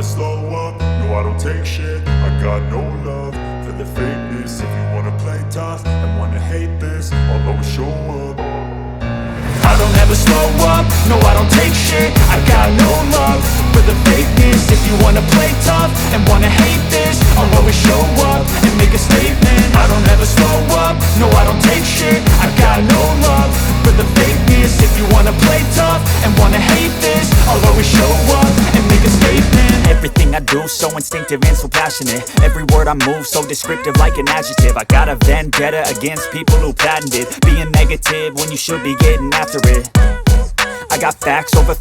slow up, no I don't take shit. I got no love for the fakeness. If you wanna play tough and wanna hate this, I'll always show up. I don't ever slow up, no I don't take shit. I got no love for the fakeness. If you wanna play tough and wanna hate this, I'll always show up and make a statement. I don't ever slow up, no I don't take shit. I got no love for the fakeness. If you wanna play tough and wanna hate this, I'll always show up and make a statement. Everything I do so instinctive and so passionate. Every word I move so descriptive like an adjective. I got a vendetta against people who patented being negative when you should be getting after it. I got facts over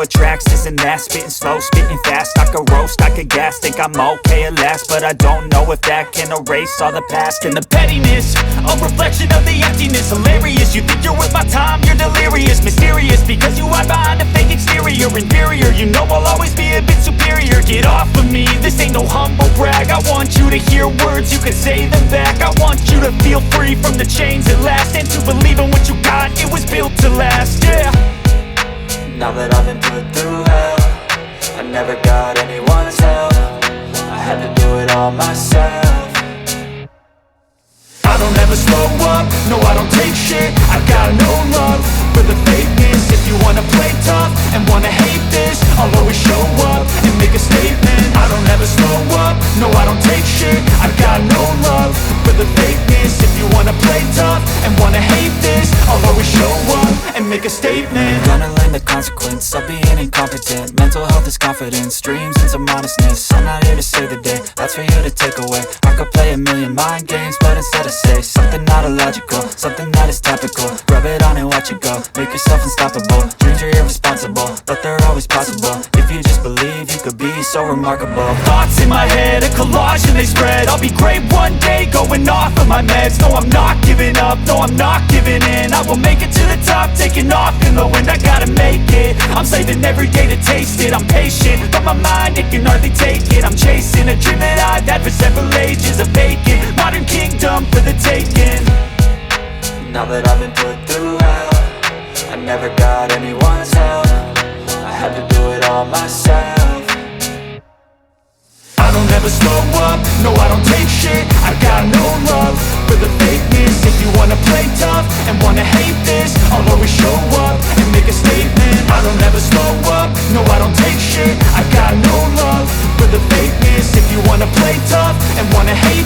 tracks, this and that. Spitting slow, spitting fast, I could roast, I could gas. Think I'm okay at last, but I don't know if that can erase all the past. And the pettiness, a reflection of the emptiness. Hilarious, you think you're worth my time, you're delirious. Mysterious, because you hide behind a fake exterior. Inferior, you know I'll always be a bit superior. Get off of me, this ain't no humble brag. I want you to hear words, you can say them back. I want you to feel free from the chains at last, and to believe in what you got, it was built to last, yeah. Now that I've been put through hell, I never got anyone's help. I had to do it all myself. I don't ever slow up, no I don't take shit. I got no love for the fakeness. If you wanna play tough and wanna hate this, I'll always show up and make a statement. I don't ever slow up, no I don't take shit. I got no love for the fakeness. If you wanna play tough and wanna hate this, I'll always show up and make a statement. Gonna learn the consequence of being incompetent. Mental health is confidence, dreams and some honestness. I'm not here to save the day, that's for you to take away. I could play a million mind games, but instead I say something not illogical, something that is topical. Rub it on and watch it go, make yourself unstoppable. Dreams are irresponsible, but they're always possible. If you just believe, you could be so remarkable. Thoughts in my head, a collage and they spread. I'll be great one day, going off of my meds. No, I'm not giving up, no, I'm not giving in. I will make it to the top, taking off in the wind. I gotta make it, I'm saving every day to taste it. I'm patient, but my mind, it can hardly take it. I'm chasing a dream that I've had for several ages. A vacant, modern kingdom for the taking. Now that I've been put through hell, I never got anyone's help. I had to do it all myself. I don't ever slow up, no I don't take shit. I got no love for the fakeness. If you wanna play tough and wanna hate this, I'll always show up and make a statement. I don't ever slow up, no I don't take shit. I got no love for the fakeness. If you wanna play tough and wanna hate